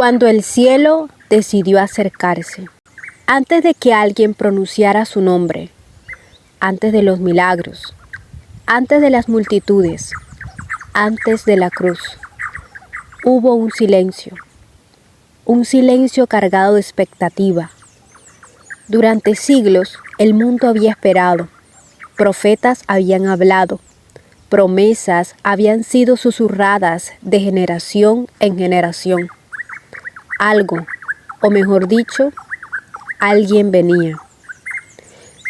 Cuando el cielo decidió acercarse, antes de que alguien pronunciara su nombre, antes de los milagros, antes de las multitudes, antes de la cruz, hubo un silencio cargado de expectativa. Durante siglos el mundo había esperado, profetas habían hablado, promesas habían sido susurradas de generación en generación. Algo, o mejor dicho, alguien venía.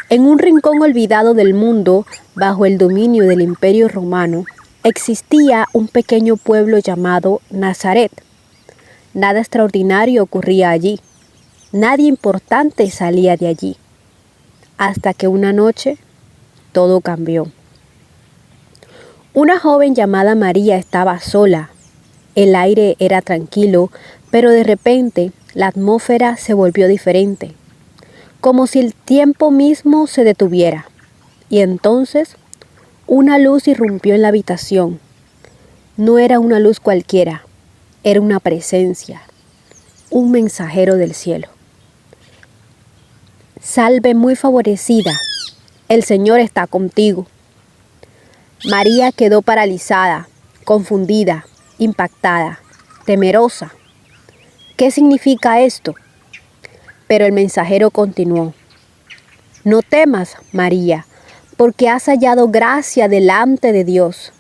En un rincón olvidado del mundo, bajo el dominio del Imperio Romano, existía un pequeño pueblo llamado Nazaret. Nada extraordinario ocurría allí. Nadie importante salía de allí. Hasta que una noche, todo cambió. Una joven llamada María estaba sola. El aire era tranquilo, pero de repente la atmósfera se volvió diferente, como si el tiempo mismo se detuviera. Y entonces una luz irrumpió en la habitación. No era una luz cualquiera, era una presencia, un mensajero del cielo. Salve muy favorecida, el Señor está contigo. María quedó paralizada, confundida, impactada, temerosa. ¿Qué significa esto? Pero el mensajero continuó. No temas, María, porque has hallado gracia delante de Dios.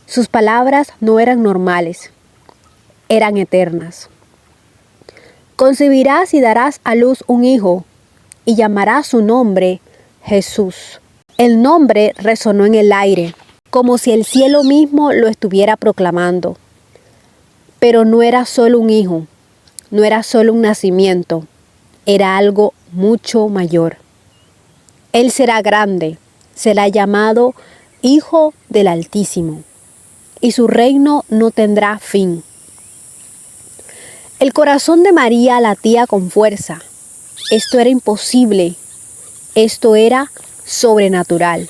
Sus palabras no eran normales, eran eternas. Concebirás y darás a luz un hijo, y llamarás su nombre Jesús. El nombre resonó en el aire, como si el cielo mismo lo estuviera proclamando. Pero no era solo un hijo, no era solo un nacimiento, era algo mucho mayor. Él será grande, será llamado Hijo del Altísimo, y su reino no tendrá fin. El corazón de María latía con fuerza. Esto era imposible, esto era sobrenatural,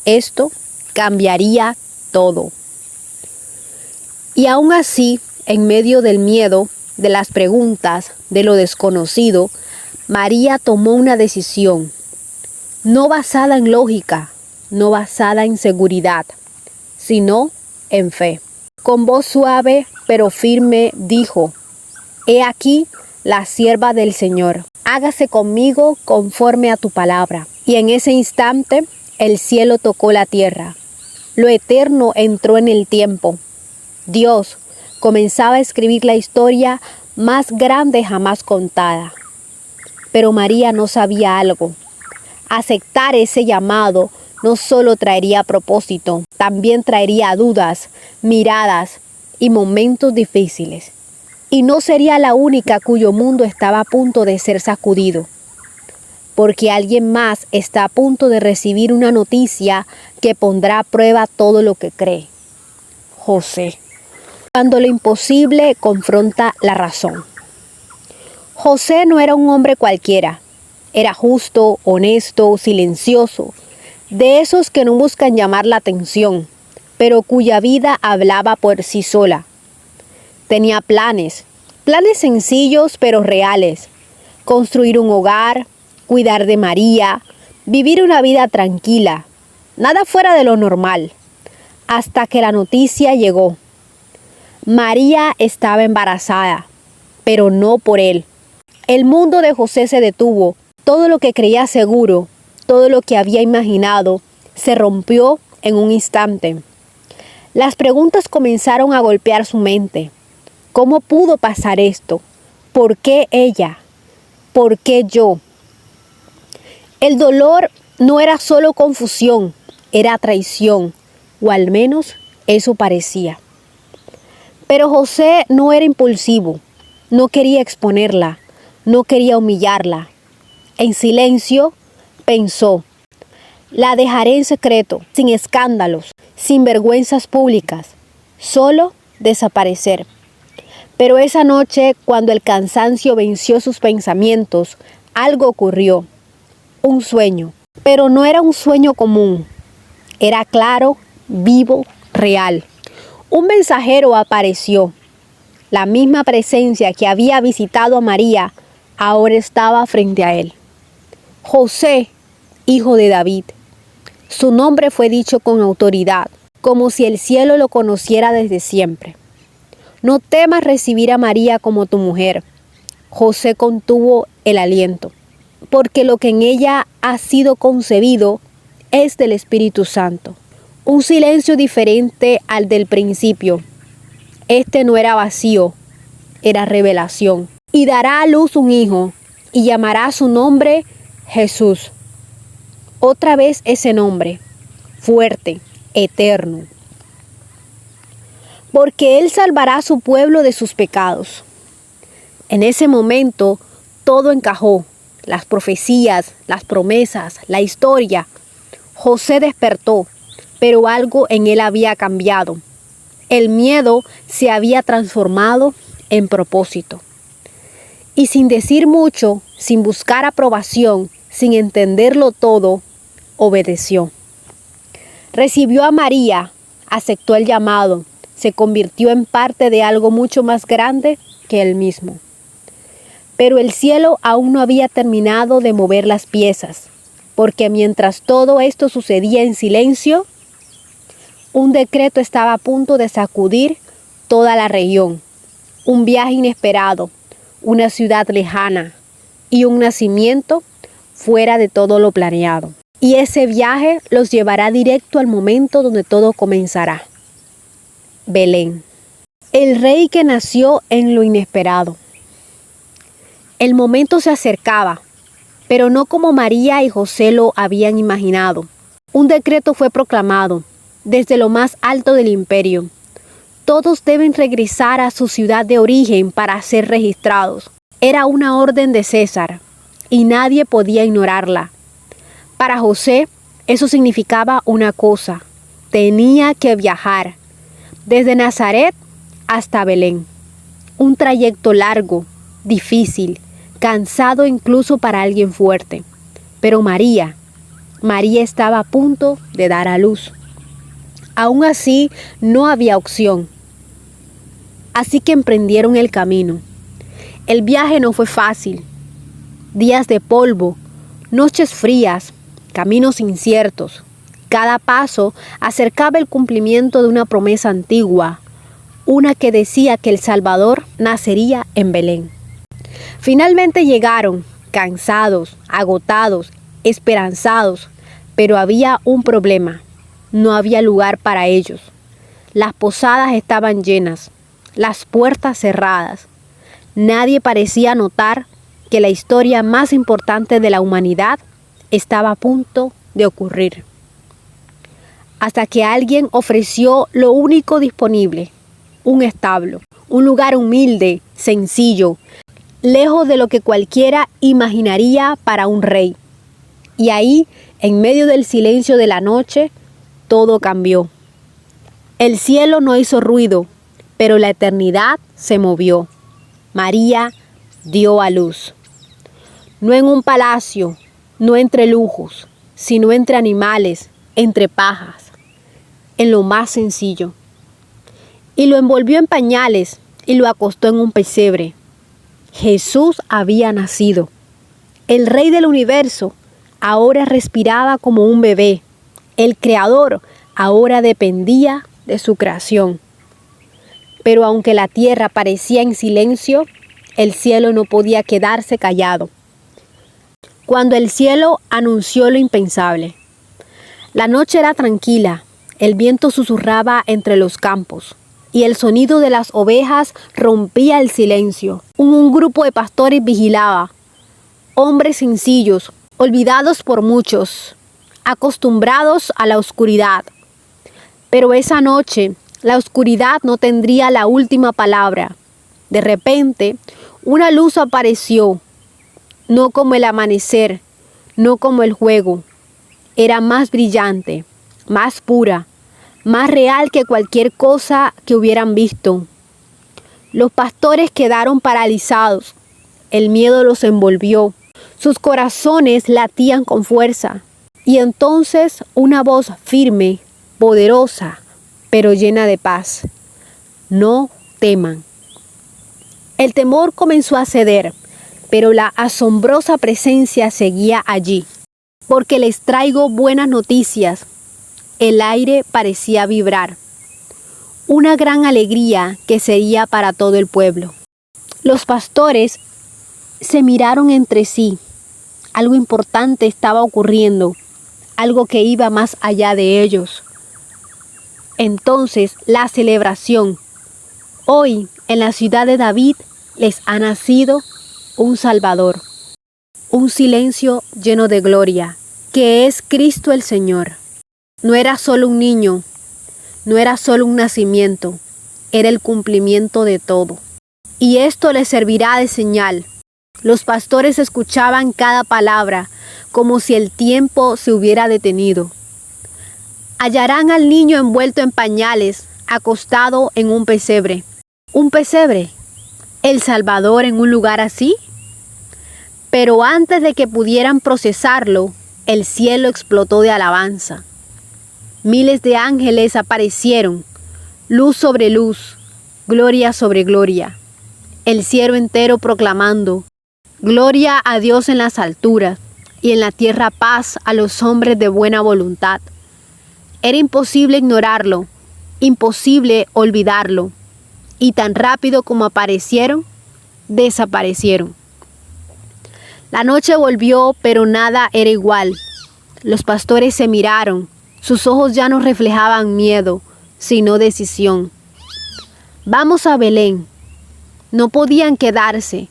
esto cambiaría todo. Y aún así, en medio del miedo, de las preguntas, de lo desconocido, María tomó una decisión, no basada en lógica, no basada en seguridad, sino en fe. Con voz suave pero firme dijo: He aquí la sierva del Señor, hágase conmigo conforme a tu palabra. Y en ese instante el cielo tocó la tierra, lo eterno entró en el tiempo. Dios comenzaba a escribir la historia más grande jamás contada. Pero María no sabía algo. Aceptar ese llamado no solo traería propósito, también traería dudas, miradas y momentos difíciles. Y no sería la única cuyo mundo estaba a punto de ser sacudido, porque alguien más está a punto de recibir una noticia que pondrá a prueba todo lo que cree. José. Cuando lo imposible confronta la razón. José no era un hombre cualquiera. Era justo, honesto, silencioso, de esos que no buscan llamar la atención, pero cuya vida hablaba por sí sola. Tenía planes sencillos pero reales. Construir un hogar, cuidar de María, vivir una vida tranquila, nada fuera de lo normal, hasta que la noticia llegó. María estaba embarazada, pero no por él. El mundo de José se detuvo. Todo lo que creía seguro, todo lo que había imaginado, se rompió en un instante. Las preguntas comenzaron a golpear su mente. ¿Cómo pudo pasar esto? ¿Por qué ella? ¿Por qué yo? El dolor no era solo confusión, era traición, o al menos eso parecía. Pero José no era impulsivo, no quería exponerla, no quería humillarla. En silencio pensó: la dejaré en secreto, sin escándalos, sin vergüenzas públicas, solo desaparecer. Pero esa noche, cuando el cansancio venció sus pensamientos, algo ocurrió. Un sueño, pero no era un sueño común. Era claro, vivo, real. Un mensajero apareció. La misma presencia que había visitado a María ahora estaba frente a él. José, hijo de David. Su nombre fue dicho con autoridad, como si el cielo lo conociera desde siempre. No temas recibir a María como tu mujer. José contuvo el aliento, porque lo que en ella ha sido concebido es del Espíritu Santo. Un silencio diferente al del principio. Este no era vacío, era revelación. Y dará a luz un hijo, y llamará su nombre Jesús. Otra vez ese nombre, fuerte, eterno. Porque Él salvará a su pueblo de sus pecados. En ese momento todo encajó, las profecías, las promesas, la historia. José despertó, pero algo en él había cambiado. El miedo se había transformado en propósito. Y sin decir mucho, sin buscar aprobación, sin entenderlo todo, obedeció. Recibió a María, aceptó el llamado, se convirtió en parte de algo mucho más grande que él mismo. Pero el cielo aún no había terminado de mover las piezas, porque mientras todo esto sucedía en silencio, un decreto estaba a punto de sacudir toda la región. Un viaje inesperado, una ciudad lejana y un nacimiento fuera de todo lo planeado. Y ese viaje los llevará directo al momento donde todo comenzará. Belén. El rey que nació en lo inesperado. El momento se acercaba, pero no como María y José lo habían imaginado. Un decreto fue proclamado desde lo más alto del imperio. Todos deben regresar a su ciudad de origen para ser registrados. Era una orden de César y nadie podía ignorarla. Para José, eso significaba una cosa: tenía que viajar desde Nazaret hasta Belén. Un trayecto largo, difícil, cansado incluso para alguien fuerte. Pero María estaba a punto de dar a luz. Aún así, no había opción. Así que emprendieron el camino. El viaje no fue fácil. Días de polvo, noches frías, caminos inciertos. Cada paso acercaba el cumplimiento de una promesa antigua, una que decía que el Salvador nacería en Belén. Finalmente llegaron, cansados, agotados, esperanzados, pero había un problema. No había lugar para ellos. Las posadas estaban llenas, las puertas cerradas. Nadie parecía notar que la historia más importante de la humanidad estaba a punto de ocurrir. Hasta que alguien ofreció lo único disponible: un establo, un lugar humilde, sencillo, lejos de lo que cualquiera imaginaría para un rey. Y ahí, en medio del silencio de la noche, todo cambió. El cielo no hizo ruido, pero la eternidad se movió. María dio a luz. No en un palacio, no entre lujos, sino entre animales, entre pajas, en lo más sencillo. Y lo envolvió en pañales y lo acostó en un pesebre. Jesús había nacido. El Rey del universo ahora respiraba como un bebé. El Creador ahora dependía de su creación. Pero aunque la tierra parecía en silencio, el cielo no podía quedarse callado. Cuando el cielo anunció lo impensable. La noche era tranquila, el viento susurraba entre los campos y el sonido de las ovejas rompía el silencio. Un grupo de pastores vigilaba, hombres sencillos, olvidados por muchos, acostumbrados a la oscuridad. Pero esa noche, la oscuridad no tendría la última palabra. De repente, una luz apareció, no como el amanecer, no como el juego. Era más brillante, más pura, más real que cualquier cosa que hubieran visto. Los pastores quedaron paralizados. El miedo los envolvió. Sus corazones latían con fuerza. Y entonces una voz firme, poderosa, pero llena de paz: no teman. El temor comenzó a ceder, pero la asombrosa presencia seguía allí. Porque les traigo buenas noticias. El aire parecía vibrar. Una gran alegría que sería para todo el pueblo. Los pastores se miraron entre sí. Algo importante estaba ocurriendo, algo que iba más allá de ellos. Entonces, la celebración. Hoy, en la ciudad de David, les ha nacido un Salvador. Un silencio lleno de gloria, que es Cristo el Señor. No era solo un niño, no era solo un nacimiento, era el cumplimiento de todo. Y esto les servirá de señal. Los pastores escuchaban cada palabra, como si el tiempo se hubiera detenido. Hallarán al niño envuelto en pañales, acostado en un pesebre. ¿Un pesebre? ¿El Salvador en un lugar así? Pero antes de que pudieran procesarlo, el cielo explotó de alabanza. Miles de ángeles aparecieron, luz sobre luz, gloria sobre gloria. El cielo entero proclamando, gloria a Dios en las alturas, y en la tierra paz a los hombres de buena voluntad. Era imposible ignorarlo, imposible olvidarlo, y tan rápido como aparecieron, desaparecieron. La noche volvió, pero nada era igual. Los pastores se miraron, sus ojos ya no reflejaban miedo, sino decisión. Vamos a Belén. No podían quedarse,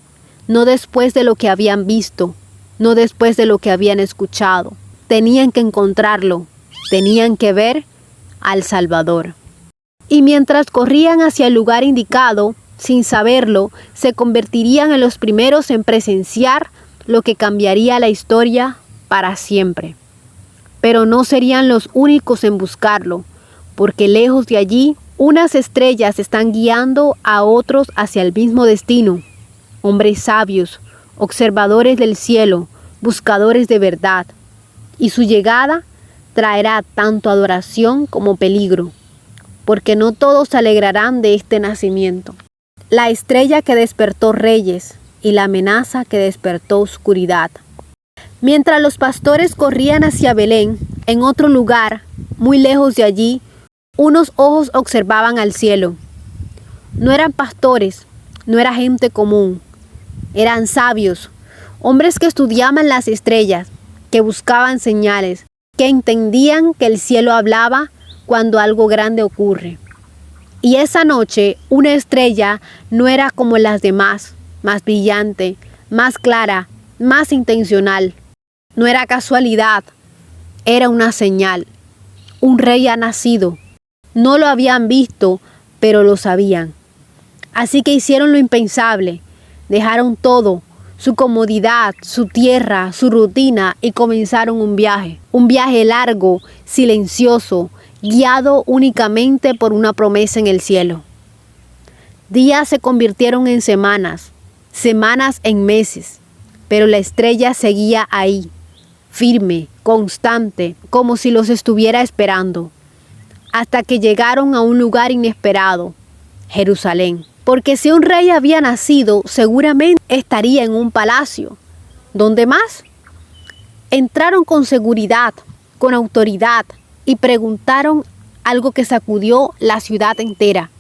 no después de lo que habían visto, no después de lo que habían escuchado. Tenían que encontrarlo, tenían que ver al Salvador. Y mientras corrían hacia el lugar indicado, sin saberlo, se convertirían en los primeros en presenciar lo que cambiaría la historia para siempre. Pero no serían los únicos en buscarlo, porque lejos de allí, unas estrellas están guiando a otros hacia el mismo destino. Hombres sabios, observadores del cielo, buscadores de verdad. Y su llegada traerá tanto adoración como peligro, porque no todos se alegrarán de este nacimiento. La estrella que despertó reyes y la amenaza que despertó oscuridad. Mientras los pastores corrían hacia Belén, en otro lugar, muy lejos de allí, unos ojos observaban al cielo. No eran pastores, no era gente común, eran sabios, hombres que estudiaban las estrellas, que buscaban señales, que entendían que el cielo hablaba cuando algo grande ocurre. Y esa noche, una estrella no era como las demás, más brillante, más clara, más intencional. No era casualidad, era una señal. Un rey ha nacido. No lo habían visto, pero lo sabían. Así que hicieron lo impensable. Dejaron todo, su comodidad, su tierra, su rutina y comenzaron un viaje. Un viaje largo, silencioso, guiado únicamente por una promesa en el cielo. Días se convirtieron en semanas, semanas en meses, pero la estrella seguía ahí, firme, constante, como si los estuviera esperando, hasta que llegaron a un lugar inesperado, Jerusalén. Porque si un rey había nacido, seguramente estaría en un palacio. ¿Dónde más? Entraron con seguridad, con autoridad, y preguntaron algo que sacudió la ciudad entera.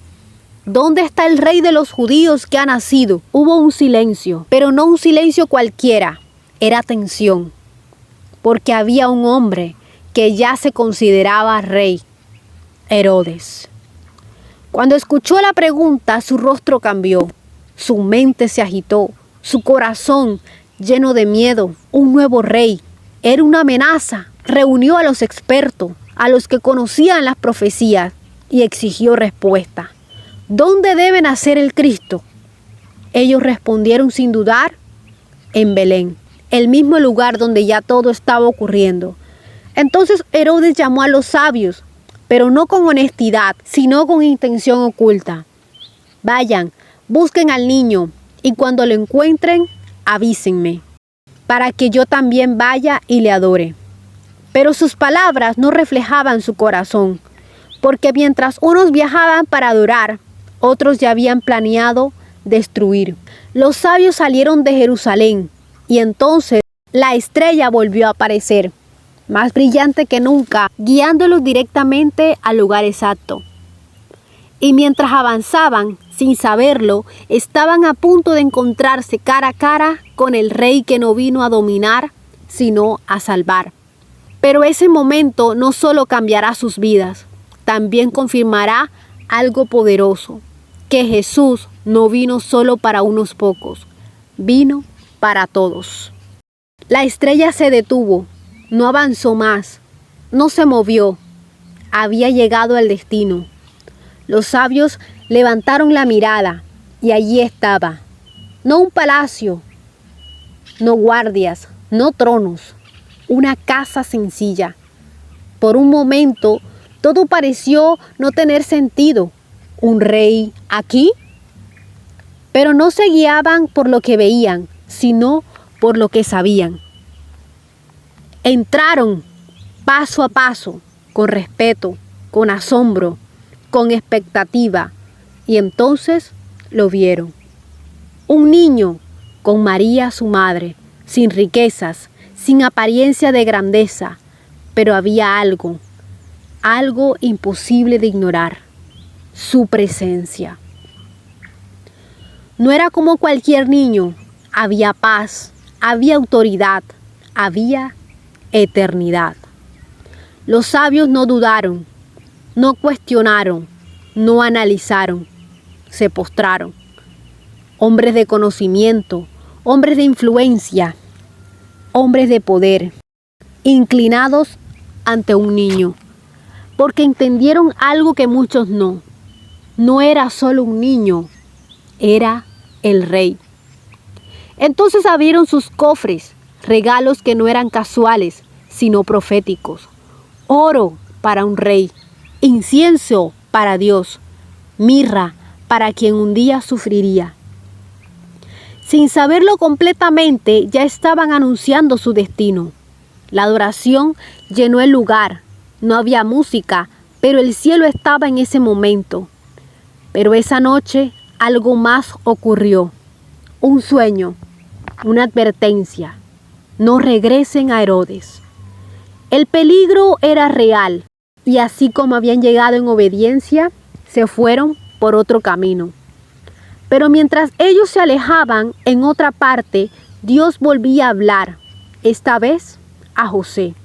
¿Dónde está el rey de los judíos que ha nacido? Hubo un silencio, pero no un silencio cualquiera, era tensión, porque había un hombre que ya se consideraba rey, Herodes. Cuando escuchó la pregunta, su rostro cambió, su mente se agitó, su corazón lleno de miedo. Un nuevo rey era una amenaza. Reunió a los expertos, a los que conocían las profecías, y exigió respuesta. ¿Dónde debe nacer el Cristo? Ellos respondieron sin dudar, en Belén, el mismo lugar donde ya todo estaba ocurriendo. Entonces Herodes llamó a los sabios, pero no con honestidad, sino con intención oculta. Vayan, busquen al niño, y cuando lo encuentren, avísenme, para que yo también vaya y le adore. Pero sus palabras no reflejaban su corazón, porque mientras unos viajaban para adorar, otros ya habían planeado destruir. Los sabios salieron de Jerusalén y entonces la estrella volvió a aparecer, más brillante que nunca, guiándolos directamente al lugar exacto. Y mientras avanzaban, sin saberlo, estaban a punto de encontrarse cara a cara con el rey que no vino a dominar, sino a salvar. Pero ese momento no solo cambiará sus vidas, también confirmará algo poderoso, que Jesús no vino solo para unos pocos, vino para todos. La estrella se detuvo, no avanzó más, no se movió, había llegado al destino. Los sabios levantaron la mirada y allí estaba, no un palacio, no guardias, no tronos, una casa sencilla. Por un momento todo pareció no tener sentido. ¿Un rey aquí? Pero no se guiaban por lo que veían, sino por lo que sabían. Entraron paso a paso, con respeto, con asombro, con expectativa, y entonces lo vieron. Un niño con María su madre, sin riquezas, sin apariencia de grandeza, pero había algo imposible de ignorar, su presencia. No era como cualquier niño, había paz, había autoridad, había eternidad. Los sabios no dudaron, no cuestionaron, no analizaron, se postraron. Hombres de conocimiento, hombres de influencia, hombres de poder, inclinados ante un niño, porque entendieron algo que muchos no. No era solo un niño, era el rey. Entonces abrieron sus cofres, regalos que no eran casuales, sino proféticos. Oro para un rey, incienso para Dios, mirra para quien un día sufriría. Sin saberlo completamente, ya estaban anunciando su destino. La adoración llenó el lugar. No había música, pero el cielo estaba en ese momento. Pero esa noche algo más ocurrió. Un sueño, una advertencia. No regresen a Herodes. El peligro era real, y así como habían llegado en obediencia, se fueron por otro camino. Pero mientras ellos se alejaban, en otra parte, Dios volvía a hablar, esta vez a José.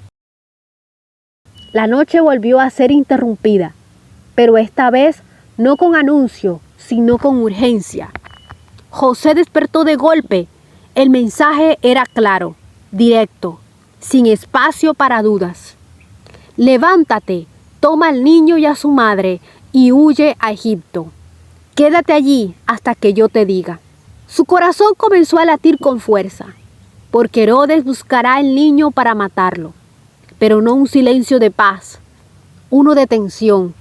La noche volvió a ser interrumpida, pero esta vez no con anuncio, sino con urgencia. José despertó de golpe. El mensaje era claro, directo, sin espacio para dudas. Levántate, toma al niño y a su madre y huye a Egipto. Quédate allí hasta que yo te diga. Su corazón comenzó a latir con fuerza, porque Herodes buscará al niño para matarlo. Pero no un silencio de paz, uno de tensión.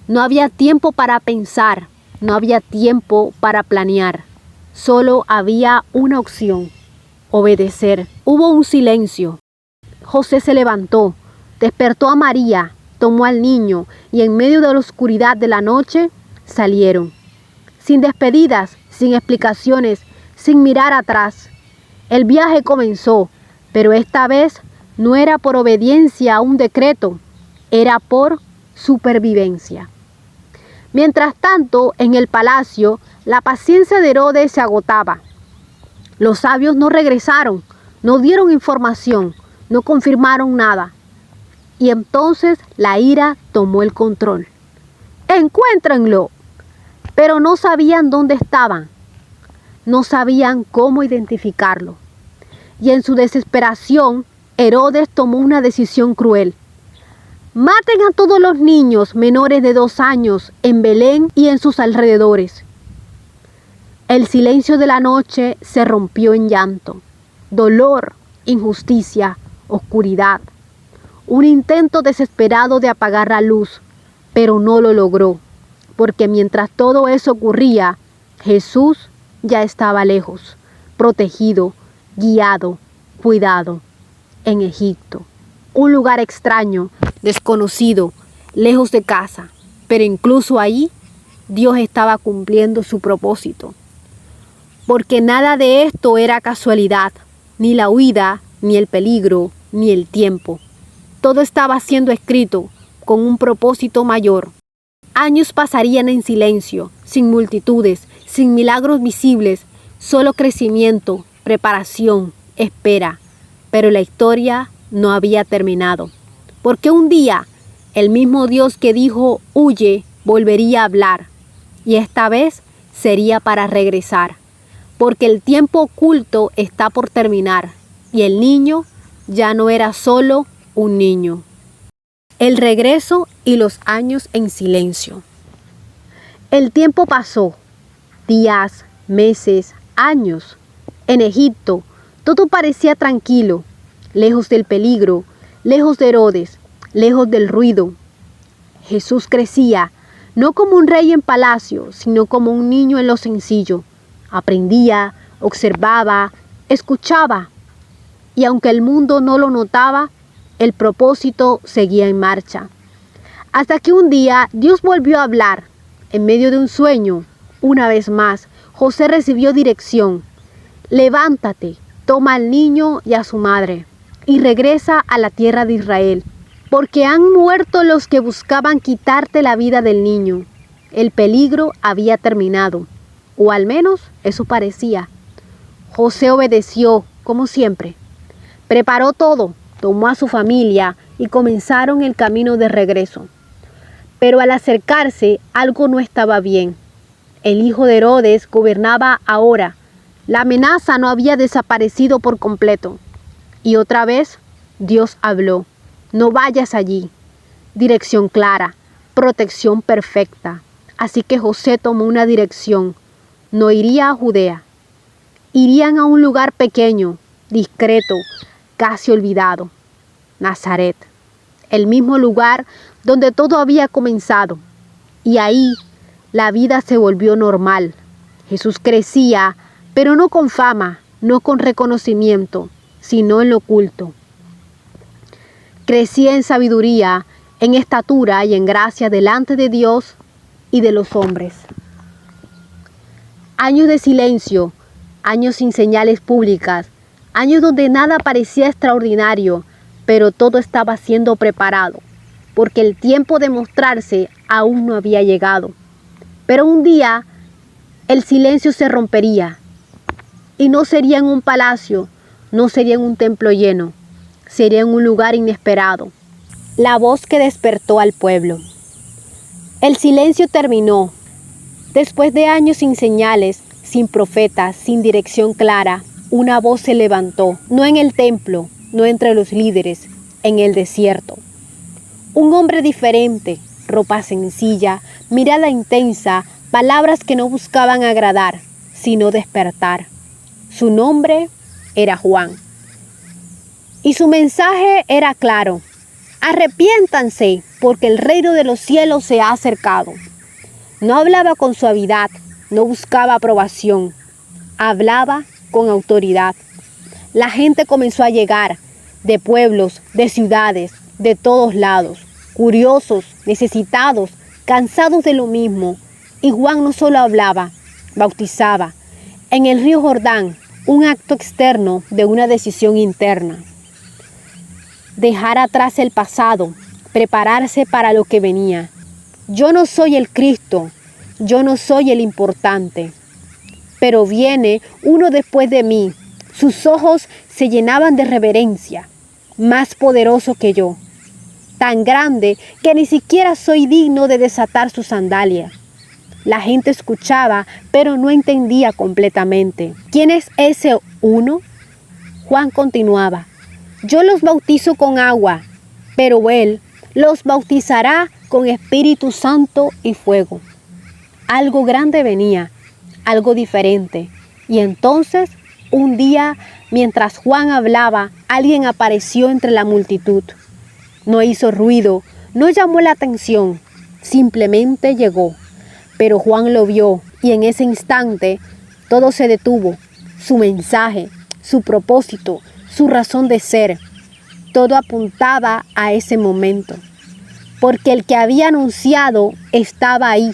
No había tiempo para pensar, no había tiempo para planear. Solo había una opción, obedecer. Hubo un silencio. José se levantó, despertó a María, tomó al niño y en medio de la oscuridad de la noche salieron. Sin despedidas, sin explicaciones, sin mirar atrás. El viaje comenzó, pero esta vez no era por obediencia a un decreto, era por supervivencia. Mientras tanto, en el palacio, la paciencia de Herodes se agotaba. Los sabios no regresaron, no dieron información, no confirmaron nada. Y entonces la ira tomó el control. ¡Encuéntrenlo! Pero no sabían dónde estaban, no sabían cómo identificarlo. Y en su desesperación, Herodes tomó una decisión cruel. Maten a todos los niños menores de 2 años en Belén y en sus alrededores. El silencio de la noche se rompió en llanto, dolor, injusticia, oscuridad. Un intento desesperado de apagar la luz, pero no lo logró, porque mientras todo eso ocurría, Jesús ya estaba lejos, protegido, guiado, cuidado, en Egipto. Un lugar extraño, desconocido, lejos de casa, pero incluso ahí Dios estaba cumpliendo su propósito. porque nada de esto era casualidad, ni la huida, ni el peligro, ni el tiempo. Todo estaba siendo escrito con un propósito mayor. Años pasarían en silencio, sin multitudes, sin milagros visibles, solo crecimiento, preparación, espera. Pero la historia no había terminado, porque un día el mismo Dios que dijo huye volvería a hablar, y esta vez sería para regresar, porque el tiempo oculto está por terminar, y el niño ya no era solo un niño. El regreso y los años en silencio. El tiempo pasó, días, meses, años. En Egipto todo parecía tranquilo, lejos del peligro, lejos de Herodes, lejos del ruido. Jesús crecía, no como un rey en palacio, sino como un niño en lo sencillo. Aprendía, observaba, escuchaba. Y aunque el mundo no lo notaba, el propósito seguía en marcha. Hasta que un día Dios volvió a hablar. En medio de un sueño, una vez más, José recibió dirección. Levántate, toma al niño y a su madre, y regresa a la tierra de Israel, porque han muerto los que buscaban quitarte la vida del niño. El peligro había terminado, o al menos eso parecía. José obedeció, como siempre. Preparó todo, tomó a su familia y comenzaron el camino de regreso. Pero al acercarse, algo no estaba bien. El hijo de Herodes gobernaba ahora. La amenaza no había desaparecido por completo. Y otra vez, Dios habló. No vayas allí. Dirección clara, protección perfecta. Así que José tomó una dirección. No iría a Judea. Irían a un lugar pequeño, discreto, casi olvidado. Nazaret. El mismo lugar donde todo había comenzado. Y ahí la vida se volvió normal. Jesús crecía, pero no con fama, no con reconocimiento, sino en lo oculto. Crecía en sabiduría, en estatura y en gracia delante de Dios y de los hombres. Años de silencio, años sin señales públicas, años donde nada parecía extraordinario, pero todo estaba siendo preparado, porque el tiempo de mostrarse aún no había llegado. Pero un día el silencio se rompería, y no sería en un palacio, no sería en un templo lleno, sería en un lugar inesperado. La voz que despertó al pueblo. El silencio terminó. Después de años sin señales, sin profetas, sin dirección clara, una voz se levantó, no en el templo, no entre los líderes, en el desierto. Un hombre diferente, ropa sencilla, mirada intensa, palabras que no buscaban agradar, sino despertar. Su nombre era Juan. Y su mensaje era claro: arrepiéntanse, porque el reino de los cielos se ha acercado. No hablaba con suavidad, no buscaba aprobación, hablaba con autoridad. La gente comenzó a llegar, de pueblos, de ciudades, de todos lados, curiosos, necesitados, cansados de lo mismo. Y Juan no solo hablaba, bautizaba. En el río Jordán, un acto externo de una decisión interna. Dejar atrás el pasado, prepararse para lo que venía. Yo no soy el Cristo, yo no soy el importante, pero viene uno después de mí. Sus ojos se llenaban de reverencia, más poderoso que yo, tan grande que ni siquiera soy digno de desatar su sandalia. La gente escuchaba, pero no entendía completamente. ¿Quién es ese uno? Juan continuaba: yo los bautizo con agua, pero él los bautizará con Espíritu Santo y fuego. Algo grande venía, algo diferente. Y entonces, un día, mientras Juan hablaba, alguien apareció entre la multitud. No hizo ruido, no llamó la atención, simplemente llegó. Pero Juan lo vio y en ese instante todo se detuvo. Su mensaje, su propósito, su razón de ser. Todo apuntaba a ese momento. Porque el que había anunciado estaba ahí.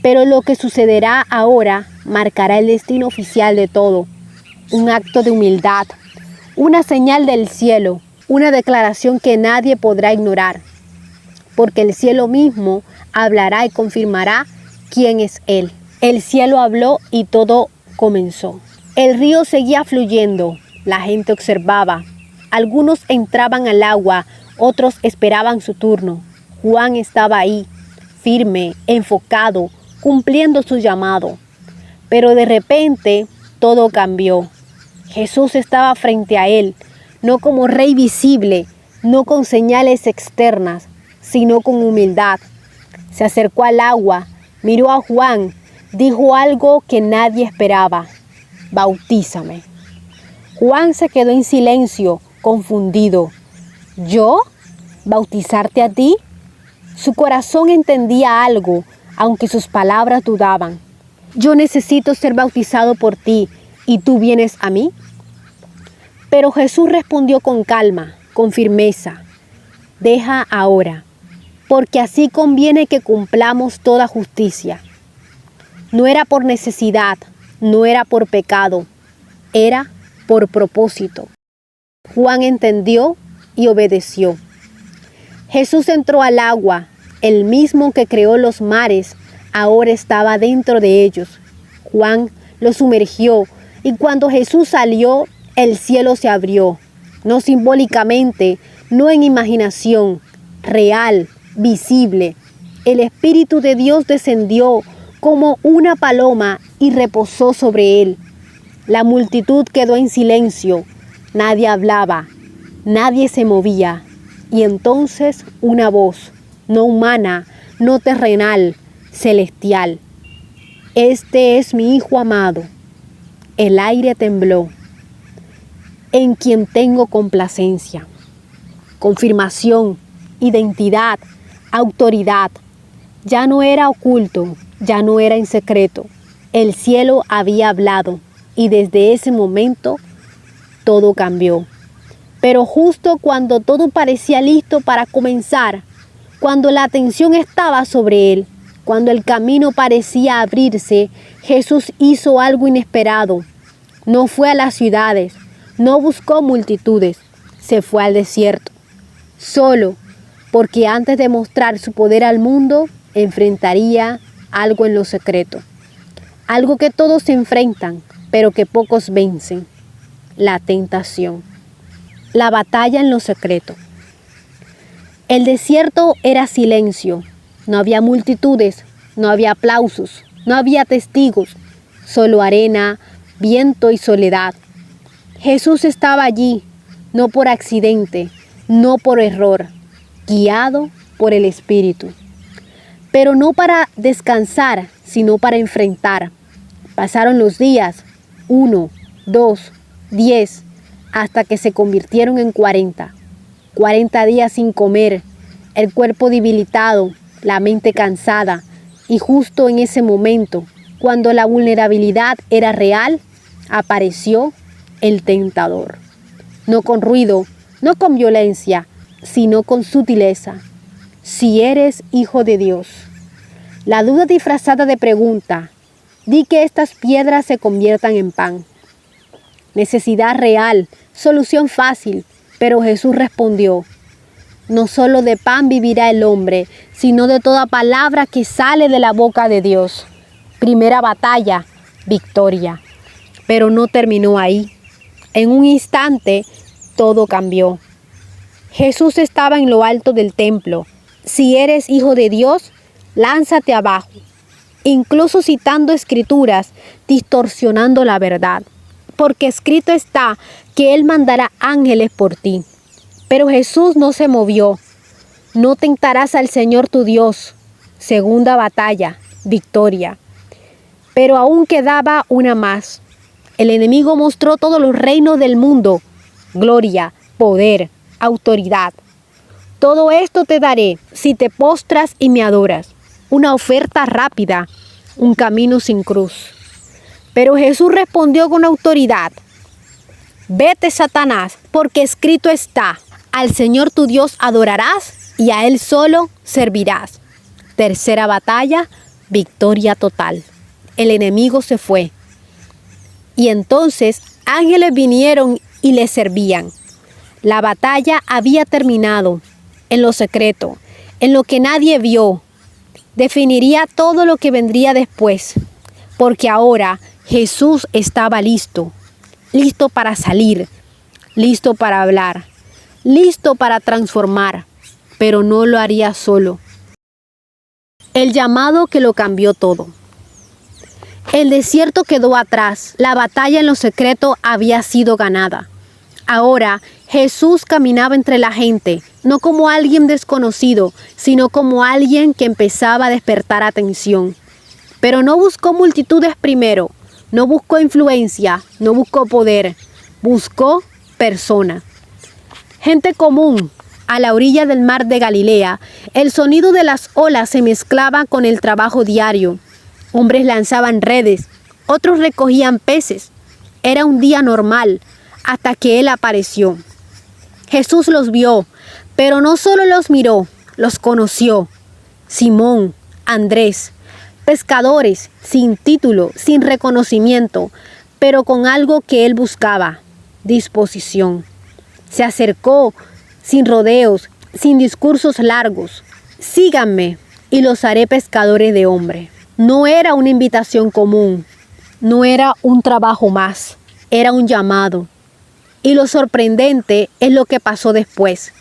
Pero lo que sucederá ahora marcará el destino oficial de todo. Un acto de humildad, una señal del cielo, una declaración que nadie podrá ignorar, porque el cielo mismo hablará y confirmará quién es Él. El cielo habló y todo comenzó. El río seguía fluyendo, la gente observaba. Algunos entraban al agua, otros esperaban su turno. Juan estaba ahí, firme, enfocado, cumpliendo su llamado. Pero de repente todo cambió. Jesús estaba frente a él, no como rey visible, no con señales externas, sino con humildad. Se acercó al agua, miró a Juan, dijo algo que nadie esperaba: bautízame. Juan se quedó en silencio, confundido. ¿Yo? ¿Bautizarte a ti? Su corazón entendía algo, aunque sus palabras dudaban. Yo necesito ser bautizado por ti, ¿y tú vienes a mí? Pero Jesús respondió con calma, con firmeza: deja ahora, porque así conviene que cumplamos toda justicia. No era por necesidad, no era por pecado, era por propósito. Juan entendió y obedeció. Jesús entró al agua, el mismo que creó los mares, ahora estaba dentro de ellos. Juan lo sumergió y cuando Jesús salió, el cielo se abrió, no simbólicamente, no en imaginación, real, visible. El Espíritu de Dios descendió como una paloma y reposó sobre él. La multitud quedó en silencio, nadie hablaba, nadie se movía. Y entonces una voz, no humana, no terrenal, celestial: este es mi Hijo amado. El aire tembló, en quien tengo complacencia. Confirmación, identidad, autoridad. Ya no era oculto, ya no era en secreto. El cielo había hablado y desde ese momento todo cambió. Pero justo cuando todo parecía listo para comenzar, cuando la atención estaba sobre él, cuando el camino parecía abrirse, Jesús hizo algo inesperado. No fue a las ciudades, no buscó multitudes, se fue al desierto. Solo, porque antes de mostrar su poder al mundo, enfrentaría algo en lo secreto. Algo que todos se enfrentan, pero que pocos vencen: la tentación. La batalla en lo secreto. El desierto era silencio. No había multitudes, no había aplausos, no había testigos, solo arena, viento y soledad. Jesús estaba allí, no por accidente, no por error, guiado por el Espíritu. Pero no para descansar, sino para enfrentar. Pasaron los días, 1, 2, 10, hasta que se convirtieron en 40. 40 días sin comer, el cuerpo debilitado, la mente cansada, y justo en ese momento, cuando la vulnerabilidad era real, apareció el tentador. No con ruido, no con violencia, sino con sutileza. Si eres hijo de Dios. La duda disfrazada de pregunta: di que estas piedras se conviertan en pan. Necesidad real, solución fácil, pero Jesús respondió: no solo de pan vivirá el hombre, sino de toda palabra que sale de la boca de Dios. Primera batalla, victoria. Pero no terminó ahí. En un instante, todo cambió. Jesús estaba en lo alto del templo. Si eres hijo de Dios, lánzate abajo. Incluso citando escrituras, distorsionando la verdad. Porque escrito está que Él mandará ángeles por ti. Pero Jesús no se movió. No tentarás al Señor tu Dios. Segunda batalla, victoria. Pero aún quedaba una más. El enemigo mostró todos los reinos del mundo: gloria, poder, autoridad. Todo esto te daré si te postras y me adoras. Una oferta rápida, un camino sin cruz. Pero Jesús respondió con autoridad: vete, Satanás, porque escrito está: al Señor tu Dios adorarás y a Él solo servirás. Tercera batalla, victoria total. el enemigo se fue. Y entonces ángeles vinieron y le servían. La batalla había terminado. En lo secreto, en lo que nadie vio, definiría todo lo que vendría después. Porque ahora Jesús estaba listo. Listo para salir. Listo para hablar. Listo para transformar. Pero no lo haría solo. El llamado que lo cambió todo. El desierto quedó atrás. La batalla en lo secreto había sido ganada. Ahora Jesús caminaba entre la gente, no como alguien desconocido, sino como alguien que empezaba a despertar atención. Pero no buscó multitudes primero, no buscó influencia, no buscó poder, buscó personas. Gente común. A la orilla del mar de Galilea, el sonido de las olas se mezclaba con el trabajo diario. Hombres lanzaban redes, otros recogían peces. Era un día normal, hasta que Él apareció. Jesús los vio, pero no solo los miró, los conoció. Simón, Andrés, pescadores, sin título, sin reconocimiento, pero con algo que Él buscaba, disposición. Se acercó, sin rodeos, sin discursos largos. Síganme y los haré pescadores de hombres. No era una invitación común, no era un trabajo más, era un llamado. Y lo sorprendente es lo que pasó después.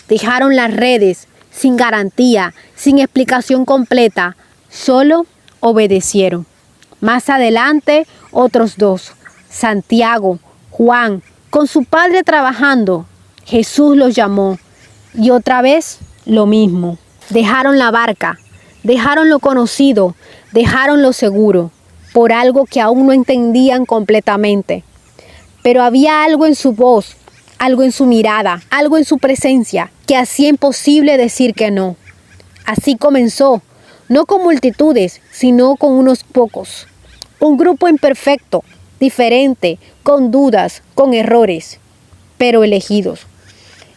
Dejaron las redes sin garantía, sin explicación completa, solo obedecieron. Más adelante, otros dos, Santiago, Juan, con su padre trabajando. Jesús los llamó y otra vez lo mismo. Dejaron la barca, dejaron lo conocido, dejaron lo seguro, por algo que aún no entendían completamente. Pero había algo en su voz, algo en su mirada, algo en su presencia, que hacía imposible decir que no. Así comenzó, no con multitudes, sino con unos pocos. Un grupo imperfecto, diferente, con dudas, con errores, pero elegidos.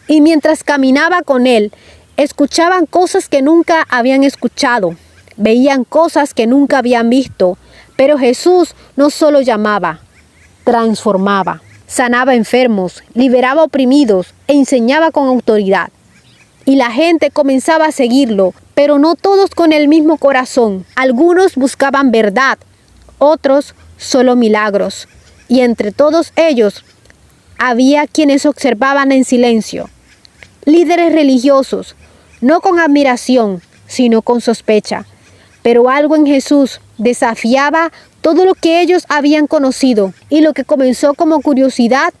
Y mientras caminaba con Él, escuchaban cosas que nunca habían escuchado, veían cosas que nunca habían visto, pero Jesús no solo llamaba, transformaba, sanaba enfermos, liberaba oprimidos e enseñaba con autoridad. Y la gente comenzaba a seguirlo, pero no todos con el mismo corazón. Algunos buscaban verdad, otros solo milagros. Y entre todos ellos había quienes observaban en silencio. Líderes religiosos, no con admiración, sino con sospecha. Pero algo en Jesús desafiaba todo lo que ellos habían conocido, y lo que comenzó como curiosidad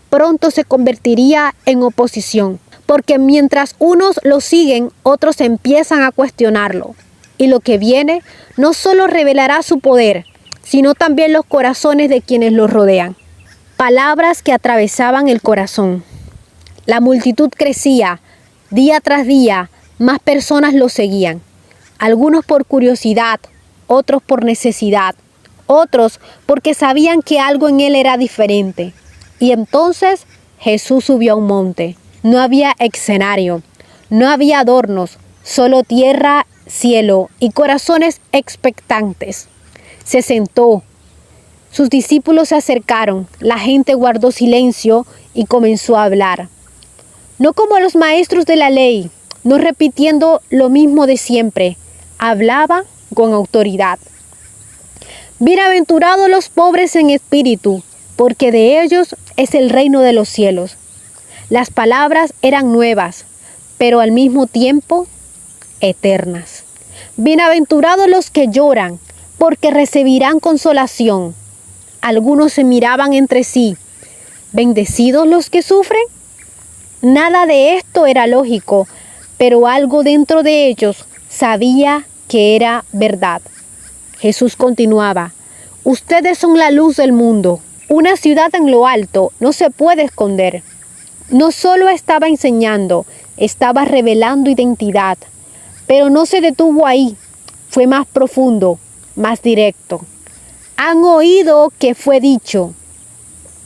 pronto se convertiría en oposición. Porque mientras unos lo siguen, otros empiezan a cuestionarlo. Y lo que viene no solo revelará su poder, sino también los corazones de quienes los rodean. Palabras que atravesaban el corazón. La multitud crecía, día tras día, más personas lo seguían. Algunos por curiosidad, otros por necesidad, otros porque sabían que algo en él era diferente. Y entonces Jesús subió a un monte. No había escenario, no había adornos, solo tierra, cielo y corazones expectantes. Se sentó. Sus discípulos se acercaron, la gente guardó silencio y comenzó a hablar. No como los maestros de la ley, no repitiendo lo mismo de siempre, hablaba con autoridad. Bienaventurados los pobres en espíritu, porque de ellos es el reino de los cielos. Las palabras eran nuevas, pero al mismo tiempo eternas. Bienaventurados los que lloran, porque recibirán consolación. Algunos se miraban entre sí. ¿Bendecidos los que sufren? Nada de esto era lógico, pero algo dentro de ellos sabía que era verdad. Jesús continuaba: ustedes son la luz del mundo. Una ciudad en lo alto no se puede esconder. No solo estaba enseñando, estaba revelando identidad, pero no se detuvo ahí. Fue más profundo, más directo. Han oído que fue dicho.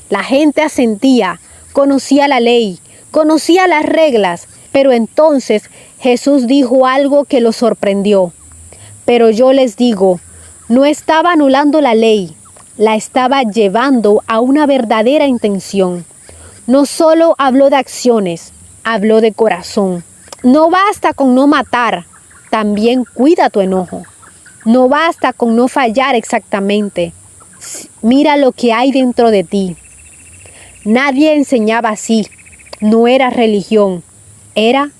La gente asentía, conocía la ley, conocía las reglas, pero entonces Jesús dijo algo que lo sorprendió. Pero yo les digo, No estaba anulando la ley, la estaba llevando a una verdadera intención. No solo habló de acciones, habló de corazón. No basta con no matar, también cuida tu enojo. No basta con no fallar exactamente. Mira lo que hay dentro de ti. Nadie enseñaba así. No era religión, era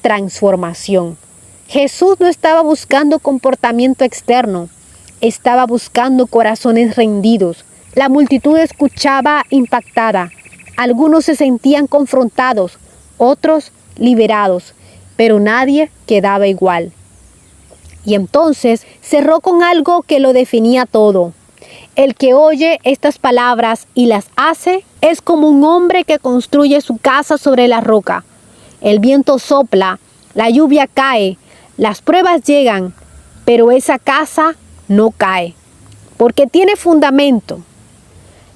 transformación. Jesús no estaba buscando comportamiento externo, estaba buscando corazones rendidos. La multitud escuchaba impactada. Algunos se sentían confrontados, otros liberados, pero nadie quedaba igual. Y entonces cerró con algo que lo definía todo. El que oye estas palabras y las hace es como un hombre que construye su casa sobre la roca. El viento sopla, la lluvia cae, las pruebas llegan, pero esa casa no cae, porque tiene fundamento.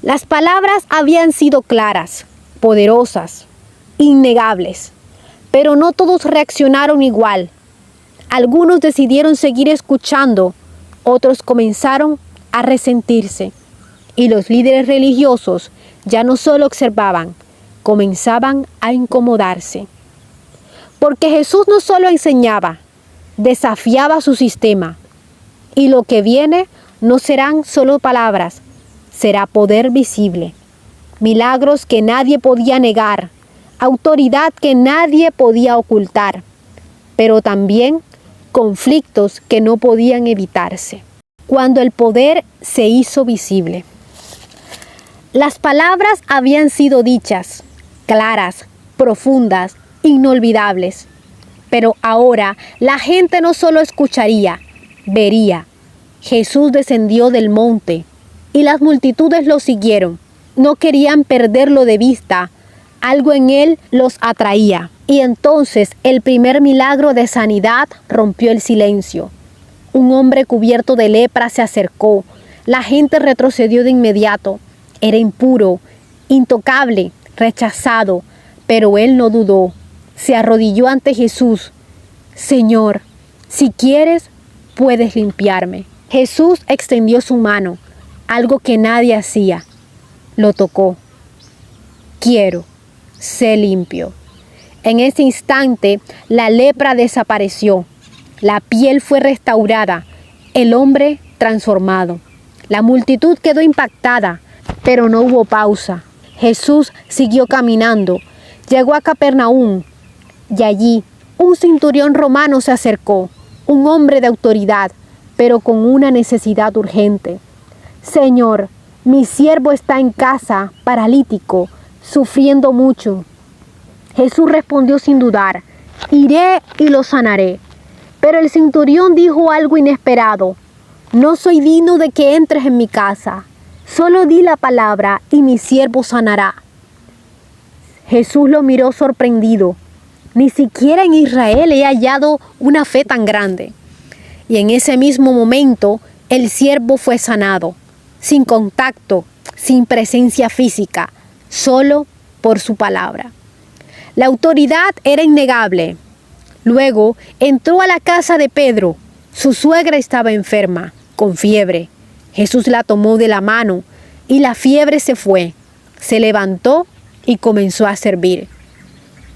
Las palabras habían sido claras, poderosas, innegables, pero no todos reaccionaron igual. Algunos decidieron seguir escuchando, otros comenzaron a resentirse. Y los líderes religiosos ya no solo observaban, comenzaban a incomodarse. Porque Jesús no solo enseñaba, desafiaba su sistema. Y lo que viene no serán solo palabras, será poder visible. Milagros que nadie podía negar, autoridad que nadie podía ocultar, pero también conflictos que no podían evitarse. Cuando el poder se hizo visible. Las palabras habían sido dichas, claras, profundas, inolvidables. Pero ahora la gente no solo escucharía, vería. Jesús descendió del monte y las multitudes lo siguieron. No querían perderlo de vista. Algo en él los atraía. Y entonces el primer milagro de sanidad rompió el silencio. Un hombre cubierto de lepra se acercó. La gente retrocedió de inmediato. Era impuro, intocable, rechazado, pero él no dudó. Se arrodilló ante Jesús. Señor, si quieres, puedes limpiarme. Jesús extendió su mano, algo que nadie hacía. Lo tocó. Quiero, sé limpio. En ese instante, la lepra desapareció. La piel fue restaurada, el hombre transformado. La multitud quedó impactada, pero no hubo pausa. Jesús siguió caminando. Llegó a Capernaum y allí un centurión romano se acercó, un hombre de autoridad, pero con una necesidad urgente. Señor, mi siervo está en casa, paralítico, sufriendo mucho. Jesús respondió sin dudar, iré y lo sanaré. Pero el centurión dijo algo inesperado. No soy digno de que entres en mi casa. Solo di la palabra y mi siervo sanará. Jesús lo miró sorprendido. Ni siquiera en Israel he hallado una fe tan grande. Y en ese mismo momento el siervo fue sanado, sin contacto, sin presencia física, solo por su palabra. La autoridad era innegable. Luego entró a la casa de Pedro. Su suegra estaba enferma, con fiebre. Jesús la tomó de la mano y la fiebre se fue. Se levantó y comenzó a servir.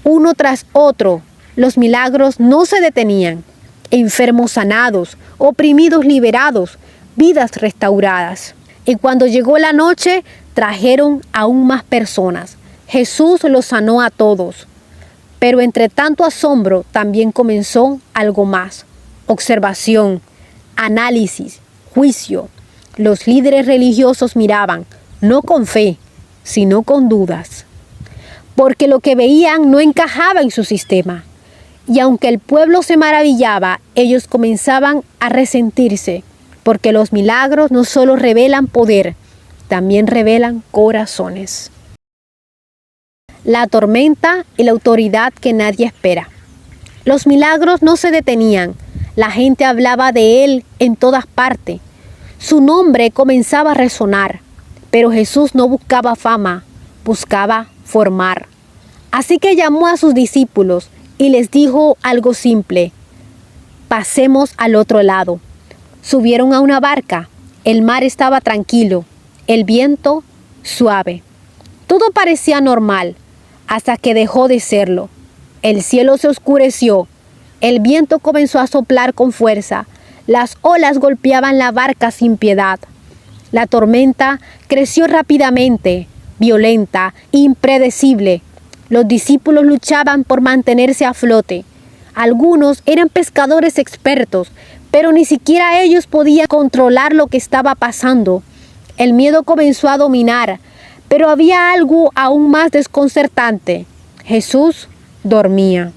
Uno tras otro, los milagros no se detenían. Enfermos sanados, oprimidos liberados, vidas restauradas. Y cuando llegó la noche, trajeron aún más personas. Jesús los sanó a todos. Pero entre tanto asombro también comenzó algo más. Observación, análisis, juicio. Los líderes religiosos miraban, no con fe, sino con dudas. Porque lo que veían no encajaba en su sistema. Y aunque el pueblo se maravillaba, ellos comenzaban a resentirse, porque los milagros no solo revelan poder, también revelan corazones. La tormenta y la autoridad que nadie espera. Los milagros no se detenían, la gente hablaba de él en todas partes. Su nombre comenzaba a resonar, pero Jesús no buscaba fama, buscaba formar. Así que llamó a sus discípulos y les dijo algo simple: pasemos al otro lado. Subieron a una barca. El mar estaba tranquilo, el viento suave. Todo parecía normal, hasta que dejó de serlo. El cielo se oscureció, el viento comenzó a soplar con fuerza, las olas golpeaban la barca sin piedad. La tormenta creció rápidamente, violenta, impredecible. Los discípulos luchaban por mantenerse a flote. Algunos eran pescadores expertos, pero ni siquiera ellos podían controlar lo que estaba pasando. El miedo comenzó a dominar, pero había algo aún más desconcertante. Jesús dormía.